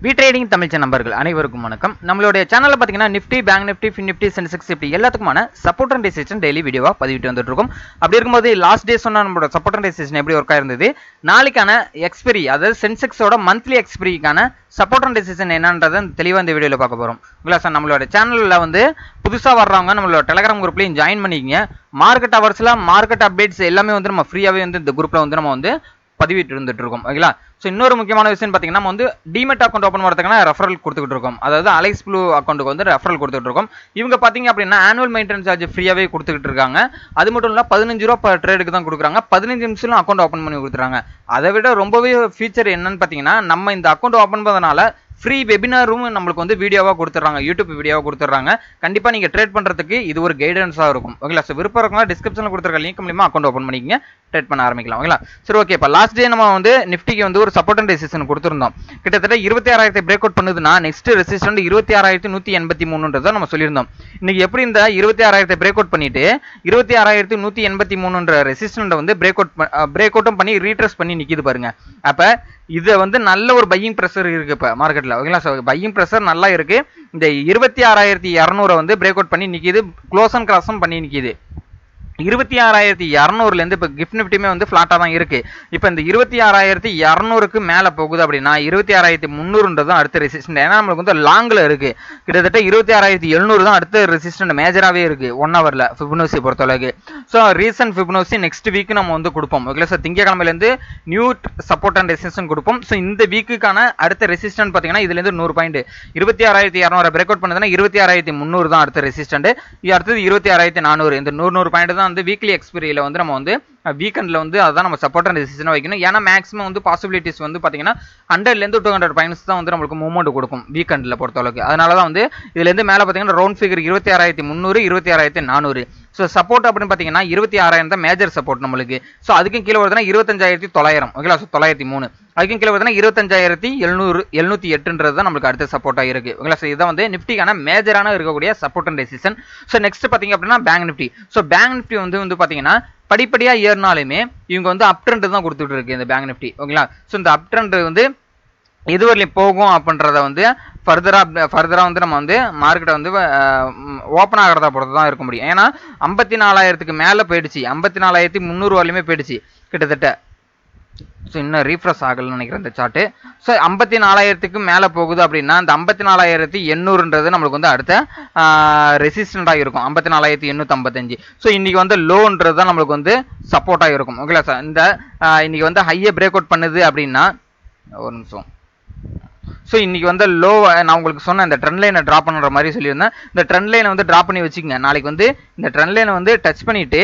We trading Tamil நண்பர்கள் அனைவருக்கும் வணக்கம். நம்மளுடைய சேனல்ல பாத்தீங்கன்னா Nifty, bank Nifty, fin Nifty, Sensex Nifty எல்லாத்துக்குமான சப்போர்ட் அண்ட் ரெசிஸ்டன்ஸ் டெய்லி வீடியோவா பதிவிட்டு வந்துட்டு இருக்கோம். அப்படி இருக்கும்போது லாஸ்ட் டே சொன்ன நம்மளோட சப்போர்ட் அண்ட் ரெசிஸ்டன்ஸ் எப்படி ஒர்க் ஆயிருந்தது, நாளைக்கான எக்ஸ்பெரி அதாவது சென்செக்ஸோட மந்த்லி எக்ஸ்பெரிக்கான சப்போர்ட் அண்ட் ரெசிஸ்டன்ஸ் என்னன்றதை தெளிவாக இந்த வீடியோவில் பார்க்க போறோம். ஓகே சார், நம்மளோட சேனல்ல வந்து புதுசா வர்றவங்க நம்மளோட டெலிகிராம் குரூப்லையும் ஜாயின் பண்ணிக்கங்க. மார்க்கெட் அவர்ஸ்ல மார்க்கெட் அப்டேட்ஸ் எல்லாமே வந்து நம்ம ஃப்ரீயாவே வந்து இந்த குரூப்ல வந்து நம்ம வந்து பதிவிட்டு இருந்துட்டு இருக்கோம். ஓகேங்களா. ஸோ இன்னொரு முக்கியமான விஷயம் பார்த்தீங்கன்னா, நம்ம வந்து டிமெட் அக்கௌண்ட் ஓப்பன் பண்ணுறதுக்கான ரெஃபரல் கொடுத்துட்டு இருக்கோம். அதாவது அலைஸ் ப்ளூ அக்கௌண்ட்டுக்கு வந்து ரெஃபரல் கொடுத்துட்டு இருக்கோம். இவங்க பார்த்தீங்க அப்படின்னா ஆனுவல் மெயின்டெனன்ஸ் சார்ஜ் ஃப்ரீயாகவே கொடுத்துட்டு இருக்காங்க. அது மட்டும் இல்லை 15 ரூபா பர் ட்ரேடுக்கு தான் கொடுக்குறாங்க. 15 நிமிஷம் அக்கௌண்ட் ஓப்பன் பண்ணி கொடுத்துறாங்க. அதை விட ரொம்பவே ஃபீச்சர் என்னன்னு பார்த்தீங்கன்னா, நம்ம இந்த அக்கௌண்ட் ஓப்பன் பண்ணதுனால ஃப்ரீ வெபினாரும் நம்மளுக்கு வந்து வீடியோவாக கொடுத்துட்றாங்க, யூடியூப் வீடியோவாக கொடுத்துட்றாங்க. கண்டிப்பாக நீங்கள் ட்ரேட் பண்ணுறதுக்கு இது ஒரு கைடன்ஸாக இருக்கும். ஓகேங்களா. ஸோ விருப்பம் இருக்கலாம் டிஸ்கிரிப்ஷனில் கொடுத்துருக்க லிங்க் மூலியமா அக்கௌண்ட் ஓப்பன் பண்ணிக்கங்க, ட்ரேட் பண்ண ஆரம்பிக்கலாம். ஓகேங்களா. சரி, ஓகே. இப்போ லாஸ்ட் டே நம்ம வந்து நிஃப்டிக்கு வந்து ஒரு சப்போர்ட் அண்ட் ரெசிஸ்டன்ஸ் கொடுத்துருந்தோம். கிட்டத்தட்ட 26,000 பிரேக் அவுட் பண்ணுதுன்னா நெக்ஸ்ட் ரெசிஸ்டன்ட் 26,183 நம்ம சொல்லியிருந்தோம். இன்னைக்கு எப்படி இந்த 26,000 பிரேக் அவுட் பண்ணிட்டு 26,183 ரெசிஸ்டன்ட் வந்து பிரேக் அவுட்டும் பண்ணி ரீட்ரஸ் பண்ணி நிக்குது பாருங்க. அப்ப இது வந்து நல்ல ஒரு பையிங் ப்ரெஷர் இருக்கு இப்ப மார்க்கெட்ல. ஓகேங்களா. ஸோ பையிங் ப்ரெஷர் நல்லா இருக்கு. இந்த 26,200 வந்து பிரேக் அவுட் பண்ணி நிக்குது, க்ளோஸ் அண்ட் கிராஸும் பண்ணி நிக்குது. 26,200 இருந்து இப்போ கிஃப்ட் நிஃப்டியுமே வந்து ஃபிளாட்டா தான் இருக்கு. இப்போ இந்த 26,200க்கு மேல போகுது அப்படின்னா 26,300 தான் அடுத்த ரெசிஸ்டன்ட். ஏன்னா நம்மளுக்கு வந்து லாங்ல இருக்கு. கிட்டத்தட்ட 26,700 தான் அடுத்த ரெசிஸ்டன்ட் மேஜராகவே இருக்கு 1 ஹவர்ல ஃபிபனோசி பொறுத்தளவுக்கு. So recent Fibonacci next week நம்ம வந்து கொடுப்போம். ஓகே சார், திங்கக்கிழமையிலேருந்து நியூ சப்போர்ட் அண்ட் ரெசிஸ்டன்ஸ் கொடுப்போம். ஸோ இந்த வீக்குக்கான அடுத்த ரெசிஸ்டன்ட் பார்த்தீங்கன்னா இதுலேருந்து 100 பாயிண்ட் 26,200 பிரேக் அவுட் பண்ணதுன்னா 26,300 தான் அடுத்த ரெசிஸ்டன்ட். அடுத்தது 26,400. இந்த 100 பாயிண்ட் தான் வந்து வீக்லி எக்ஸ்பீரியில வந்து நம்ம வந்து வீக்கெண்ட்ல வந்து அதான் நம்ம சப்போர்ட் அண்ட் ரெசிஸ்டன்ஸ் வைக்கணும். ஏன்னா மேக்ஸிமம் வந்து பாசிபிலிட்டிஸ் வந்து பாத்தீங்கன்னா 100லேருந்து 200 பாயிண்ட்ஸ் தான் வந்து நம்மளுக்கு மூவ்மெண்ட் கொடுக்கும் வீக்கெண்ட்ல பொறுத்தளவுக்கு. அதனால தான் வந்து இதுல இருந்து மேல பாத்தீங்கன்னா ரவுண்ட் ஃபிகர் 26,300 26,400. ஸோ சப்போர்ட் அப்படின்னு பார்த்தீங்கன்னா 26,000 தான் மேஜர் சப்போர்ட் நம்மளுக்கு. ஸோ அதுக்கும் கீழே வருதுன்னா 25,900. ஓகேங்களா. ஸோ 903. அதுக்கும் கீழே வருதுன்னா 25,708 தான் நம்மளுக்கு அடுத்த சப்போர்ட்டாக இருக்கு. ஓகேங்களா. ஸோ இதான் வந்து நிஃப்டிக்கான மேஜரான இருக்கக்கூடிய support and resistance. So next பார்த்தீங்க அப்படின்னா bank Nifty. So bank Nifty வந்து பார்த்தீங்கன்னா படிப்படியா ஏறினாலுமே இவங்க வந்து அப் ட்ரெண்ட் தான் கொடுத்துட்டு இருக்கு இந்த பேங்க் நிஃப்டி. ஓகேங்களா. ஸோ இந்த அப் ட்ரெண்ட் வந்து எதுவரையும் போகும் அப்படின்றத வந்து ஃபர்தரா வந்து நம்ம வந்து மார்க்கெட்டை வந்து ஓப்பன் ஆகிறதா பொறுத்து தான் இருக்க முடியும். ஏன்னா 54,000க்கு மேலே போயிடுச்சு, 54,300 வரலையுமே போயிடுச்சு கிட்டத்தட்ட. ஸோ இன்னும் ரீஃப்ரெஷ் ஆகலன்னு நினைக்கிறேன் இந்த சார்ட்டு. ஸோ 54,000க்கு மேலே போகுது அப்படின்னா அந்த 54,800 நம்மளுக்கு வந்து அடுத்த ரெசிஸ்டண்டாக இருக்கும் 54,855. ஸோ இன்னைக்கு வந்து லோன்றது தான் நம்மளுக்கு வந்து சப்போர்ட்டாக இருக்கும். ஓகேங்களா சார். இந்த இன்னைக்கு வந்து ஹையை பிரேக் அவுட் பண்ணுது அப்படின்னா ஒரு நிமிஷம். ஸோ இன்னைக்கு வந்து லோ நான் உங்களுக்கு சொன்ன இந்த ட்ரெண்ட் லைனை ட்ரா பண்ணுற மாதிரி சொல்லியிருந்தேன். இந்த ட்ரெண்ட் லைனை வந்து ட்ரா பண்ணி வச்சுக்கோங்க. நாளைக்கு வந்து இந்த ட்ரெண்ட் லைனை வந்து டச் பண்ணிட்டு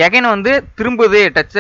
எகைன் வந்து திரும்புது, டச்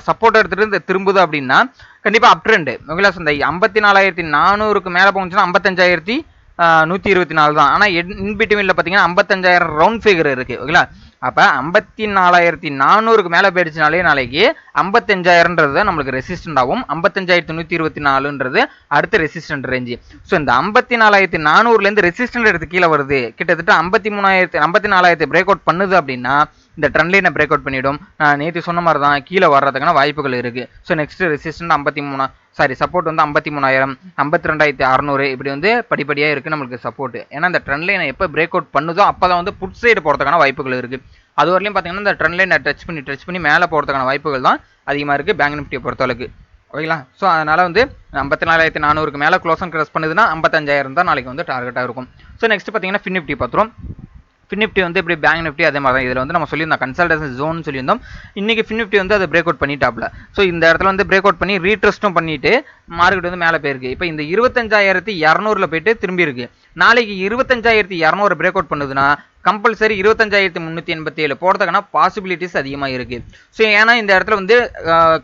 சப்போர்ட் எடுத்துட்டு திரும்புது அப்படின்னா கண்டிப்பாக அப் ட்ரெண்ட். ஓகேங்களா. இந்த 54,400க்கு மேலே போச்சுன்னா 55,124 தான். ஆனால் இன்பிட்வீனில் பார்த்தீங்கன்னா 55,000 ரவுண்ட் ஃபிகர் இருக்கு. ஓகேங்களா. அப்போ 54,400க்கு மேலே போயிடுச்சுனாலே நாளைக்கு 55,000ன்றது நம்மளுக்கு ரெசிஸ்டன்ட் ஆகும். 55,124ன்றது அடுத்த ரெசிஸ்டன்ட் ரேஞ்சு. ஸோ இந்த 54,400லேருந்து ரெசிஸ்டன்ட் எடுத்து கீழே வருது, கிட்டத்தட்ட 54,000 பிரேக் அவுட் பண்ணுது அப்படின்னா இந்த ட்ரெண்ட் லைனை பிரேக் அவுட் பண்ணிடும். நேற்று சொன்ன மாதிரி தான் கீழே வர்றதுக்கான வாய்ப்புகள் இருக்கு. ஸோ நெக்ஸ்ட் ரெசிஸ்டன்ட் சப்போர்ட் வந்து 53,000 52,600 இப்படி வந்து படிப்படியாக இருக்கு நம்மளுக்கு சப்போர்ட். ஏன்னா இந்த ட்ரெண்ட் லைனை எப்போ பிரேக் அவுட் பண்ணுதோ அப்போதான் வந்து புட் சைடு போகிறதுக்கான வாய்ப்புகள் இருக்கு. அது வரலையும் பார்த்தீங்கன்னா இந்த ட்ரெண்ட் லைனை டச் பண்ணி மேலே போகிறதுக்கான வாய்ப்புகள் தான் அதிகமாக இருக்கு பேங்க் நிஃப்டியை பொறுத்தளவுக்கு. ஓகேங்களா. ஸோ அதனால வந்து 54,400க்கு மேலே க்ளோஸ் அண்ட் கிராஸ் பண்ணுதுன்னா 55,000 தான் நாளைக்கு வந்து டார்கெட்டாக இருக்கும். ஸோ நெக்ஸ்ட் பார்த்தீங்கன்னா ஃபின் நிஃப்டி பார்த்துரும். ஃபின் நிஃப்டி வந்து இப்படி பேங்க் நிஃப்டி அதே மாதிரி தான். இதில் வந்து நம்ம சொல்லியிருந்தோம் கன்சல்டேஷன் ஜோன் சொல்லியிருந்தோம். இன்னைக்கு ஃபின் நிஃப்டி வந்து அதை பிரேக் அவுட் பண்ணிட்டாப்ல. ஸோ இந்த இடத்துல வந்து பிரேக் அவுட் பண்ணி ரீட்ரஸ்ட்டும் பண்ணிட்டு மார்க்கெட் வந்து மேலே போயிருக்கு. இப்போ இந்த 25,200 போயிட்டு திரும்பி இருக்கு. நாளைக்கு 25,200 பிரேக் அவுட் பண்ணுதுன்னா கம்பல்சரி 25,387 போகிறதுக்கான பாசிபிலிட்டிஸ் அதிகமாக இருக்கு. ஸோ ஏன்னா இந்த இடத்துல வந்து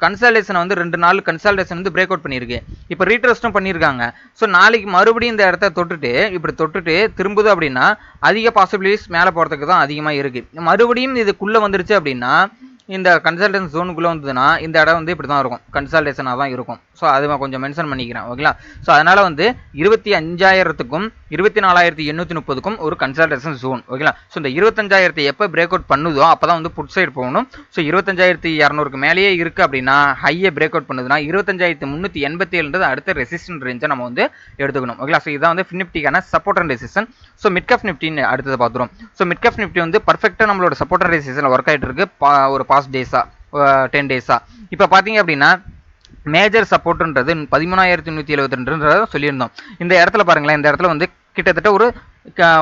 கன்சல்டேஷன் வந்து 2 நாள் கன்சல்டேஷன் வந்து பிரேக் அவுட் பண்ணியிருக்கு. இப்போ ரீட்ரஸ்ட்டும் பண்ணியிருக்காங்க. ஸோ நாளைக்கு மறுபடியும் இந்த இடத்த தொட்டுட்டு திரும்புது அப்படின்னா அதிக பாசிபிலிட்டிஸ் மேலே போகிறதுக்கு தான் அதிகமாக இருக்கு. மறுபடியும் இதுக்குள்ளே வந்துருச்சு அப்படின்னா இந்த கன்சல்டேஷன் ஜோனுக்குள்ளே வந்ததுன்னா இந்த இடம் வந்து இப்படி தான் இருக்கும், கன்சல்டேஷனாக தான் இருக்கும். ஸோ அது கொஞ்சம் மென்ஷன் பண்ணிக்கிறேன் ஓகேங்களா. ஸோ அதனால் வந்து 25,000க்கும் 24,830க்கும் ஒரு கன்சல்டேஷன் ஜோன் ஓகேங்களா. ஸோ இந்த 25,000 எப்போ பிரேக் அவுட் பண்ணுதோ அப்போ தான் வந்து புட் சைடு போகணும். ஸோ 25,200க்கு மேலேயே இருக்குது அப்படின்னா ஹையை பிரேக் அவுட் பண்ணுதுன்னா 25,387 அடுத்த ரெசிஸ்டன்ட் ரேஞ்சை நம்ம வந்து எடுத்துக்கணும் ஓகேங்களா. ஸோ இதான் வந்து நிஃப்டிக்கான support and resistant. So mid cap நிஃப்டின்னு அடுத்தது பார்த்துரும். ஸோ மிட் கேப் நிஃப்டி வந்து பர்ஃபெக்டாக நம்மளோட சப்போர்ட் அண்ட் ரெசிஸ்டன்ட் ஒர்க் ஆகிட்டு இருக்கு ஒரு பாஸ்ட் டேஸா 10 டேஸா. இப்போ பார்த்தீங்க அப்படின்னா மேஜர் சப்போர்ட்ன்றது 13,172 சொல்லியிருந்தோம். இந்த இடத்துல பாருங்களேன், இந்த இடத்துல வந்து கிட்டத்தட்ட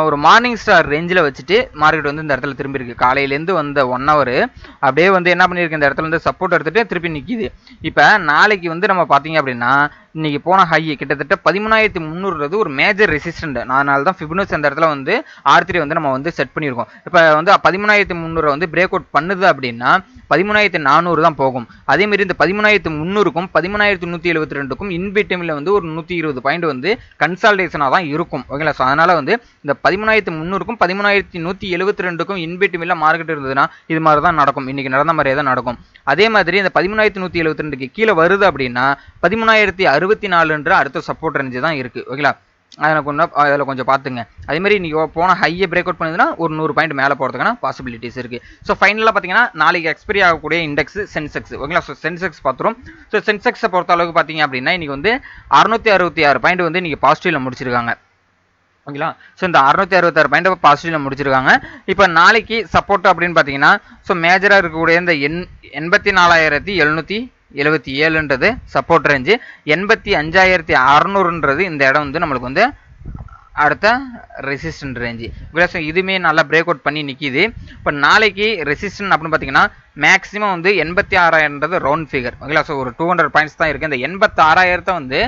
ஒரு மார்னிங் ஸ்டார் ரேஞ்சில் வச்சுட்டு மார்க்கெட் வந்து இந்த இடத்துல திரும்பி இருக்கு. காலையிலேருந்து வந்த 1 hour அப்படியே வந்து என்ன பண்ணியிருக்கு, இந்த இடத்துல வந்து சப்போர்ட் எடுத்துட்டு திருப்பி நிற்கிது. இப்போ நாளைக்கு வந்து நம்ம பார்த்தீங்க அப்படின்னா இன்னைக்கு போன ஹை கிட்டத்தட்ட 13,300 ஒரு மேஜர் ரெசிஸ்டன்ட். அதனால தான் ஃபிபனசி அந்த இடத்துல வந்து R3 வந்து நம்ம வந்து செட் பண்ணியிருக்கோம். இப்போ வந்து 13,300 வந்து பிரேக் அவுட் பண்ணுது அப்படின்னா 13,400 தான் போகும். அதேமாரி இந்த 13,300க்கும் 13,172க்கும் இன்பிட்வீன்ல வந்து ஒரு 120 பாயிண்ட் வந்து கன்சால்டேஷனாக தான் இருக்கும் ஓகேங்களா. ஸோ அதனால வந்து இந்த 13,300க்கும் 13,172க்கும் இன்பிட்வீன்ல மார்க்கெட் இருந்ததுன்னா இது மாதிரி தான் நடக்கும். இன்னைக்கு நடந்த மாதிரியே தான் நடக்கும். அதே மாதிரி இந்த 13,172க்கு கீழே வருது அப்படின்னா 13,064 அடுத்த சப்போர்ட் ரேஞ்சு தான் இருக்கு ஓகேங்களா. அதில் கொஞ்சம் பார்த்துங்க. அதேமாதிரி நீங்கள் போன ஹையை பிரேக் அவுட் பண்ணுதுன்னா ஒரு 100 பாயிண்ட் மேலே போகிறதுக்கான பாசிபிலிட்டிஸ் இருக்குது. ஸோ ஃபைனலாக பார்த்தீங்கன்னா நாளைக்கு எக்ஸ்பைரி ஆகக்கூடிய இண்டெக்ஸ் சென்செக்ஸ் ஓகேங்களா. ஸோ சென்செக்ஸ் பார்த்துரும். ஸோ சென்செக்ஸை பொறுத்த அளவுக்கு பார்த்தீங்க அப்படின்னா இன்றைக்கி வந்து 666 பாயிண்ட் வந்து இன்றைக்கி பாசிட்டிவில் முடிச்சிருக்காங்க ஓகேங்களா. ஸோ இந்த 666 பாயிண்ட் பாசிட்டிவில் முடிச்சிருக்காங்க. இப்போ நாளைக்கு சப்போர்ட் அப்படின்னு பார்த்தீங்கன்னா ஸோ மேஜராக இருக்கக்கூடிய இந்த 84,777ன்றது சப்போர்ட் ரேஞ்சு, 85,600ன்றது இந்த இடம் வந்து நம்மளுக்கு வந்து அடுத்த ரெசிஸ்டன்ட் ரேஞ்சு. ஸோ இதுவுமே நல்லா பிரேக் அவுட் பண்ணி நிற்கிது. இப்போ நாளைக்கு ரெசிஸ்டன்ட் அப்படின்னு பார்த்தீங்கன்னா மேக்ஸிமம் வந்து 86,000ன்றது ரவுண்ட் ஃபிகர் ஓகேங்களா. ஸோ ஒரு 200 பாயிண்ட்ஸ் தான் இருக்குது. இந்த 86,000 வந்து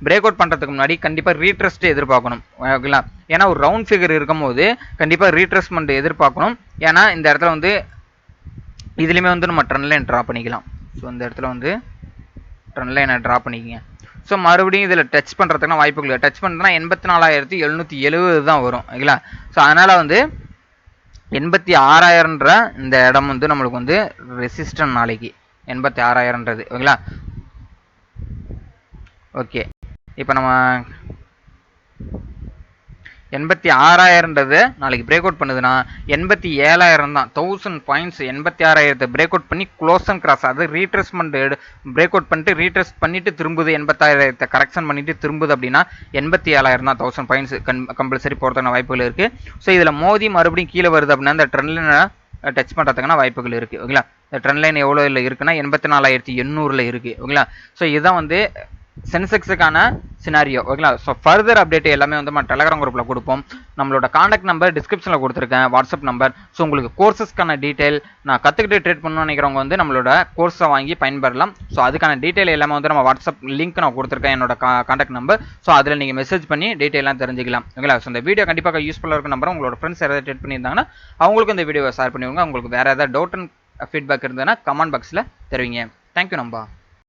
பிரேக் அவுட் பண்ணுறதுக்கு முன்னாடி கண்டிப்பாக ரீட்ரெஸ்ட் எதிர்பார்க்கணும் ஓகேங்களா. ஏன்னா ஒரு ரவுண்ட் ஃபிகர் இருக்கும் போது கண்டிப்பாக ரீட்ரெஸ்மெண்ட் எதிர்பார்க்கணும். ஏன்னா இந்த இடத்துல வந்து இதுலேயுமே வந்து நம்ம ட்ரெண்ட் லைன் ட்ரா பண்ணிக்கலாம். ஸோ இந்த இடத்துல வந்து ட்ரெண்ட் லைனை ட்ரா பண்ணிக்கங்க. ஸோ மறுபடியும் இதில் டச் பண்ணுறதுக்குனா வாய்ப்புகள் டச் பண்ணுறதுனா 84,770 தான் வரும் ஓகேங்களா. ஸோ அதனால் வந்து 86,000ன்ற இந்த இடம் வந்து நம்மளுக்கு வந்து ரெசிஸ்டன்ட் நாளைக்கு 86,000ன்றது ஓகேங்களா. ஓகே, இப்போ நம்ம 86,000ன்றது நாளைக்கு பிரேக் அவுட் பண்ணுதுன்னா 87,000 தான் 1000 பாயிண்ட்ஸ். 86,000 பிரேக் அவுட் பண்ணி க்ளோஸ் அண்ட் கிராஸ், அது ரீட்ரெஸ்மெண்ட் பிரேக் அவுட் பண்ணிட்டு ரீட்ரெஸ் பண்ணிட்டு திரும்புது 86,000 கரெக்ஷன் பண்ணிட்டு திரும்புது அப்படின்னா 87,000 தான் 1000 பாயிண்ட்ஸ் கம்பல்சரி போகிறதுக்கான வாய்ப்புகள் இருக்குது. ஸோ இதில் மோதி மறுபடியும் கீழே வருது அப்படின்னா இந்த ட்ரெண்ட் லைனை டச் பண்ணுறதுக்கான வாய்ப்புகள் இருக்குது ஓகேங்களா. இந்த ட்ரெண்ட் லைன் எவ்வளோ இல்லை இருக்குன்னா 84,800 இருக்குது ஓகேங்களா. ஸோ இதுதான் வந்து சென்செக்ஸுக்கான சினாரியோ ஓகேங்களா. ஸோ ஃபர்தர் அப்டேட் எல்லாமே வந்து நம்ம டெலகிராம் குரூப்பில் கொடுப்போம். நம்மளோட காண்டாக்ட் நம்பர் டிஸ்கிரிப்ஷனில் கொடுத்துருக்கேன், வாட்ஸ்அப் நம்பர். ஸோ உங்களுக்கு கோர்சஸ்க்கான டீட்டெயில் நான் கற்றுக்கிட்டு ட்ரேட் பண்ணணும்னு நினைக்கிறவங்க வந்து நம்மளோட கோர்ஸை வாங்கி பயன்பெறலாம். ஸோ அதுக்கான டீட்டெயில் எல்லாமே வந்து நம்ம வாட்ஸ்அப் லிங்க் நான் கொடுத்துருக்கேன், என்னோட காண்டாக்ட் நம்பர். ஸோ அதில் நீங்கள் மெசேஜ் பண்ணி டீட்டெயிலாம் தெரிஞ்சுக்கலாம் ஓகேங்களா. ஸோ இந்த வீடியோ கண்டிப்பாக யூஸ்ஃபுல்லாக இருக்க நம்பர் உங்களோட ஃப்ரெண்ட்ஸ் யாராவது ட்ரேட் பண்ணியிருந்தாங்கன்னா அவங்களுக்கு இந்த வீடியோவை ஷேர் பண்ணிவிடுங்க. உங்களுக்கு வேறு ஏதாவது டவுட் அண்ட் ஃபீட்பேக் இருந்ததுன்னா கமெண்ட் பாக்ஸில் தெரிவிங்க. தேங்க்யூ நம்பா.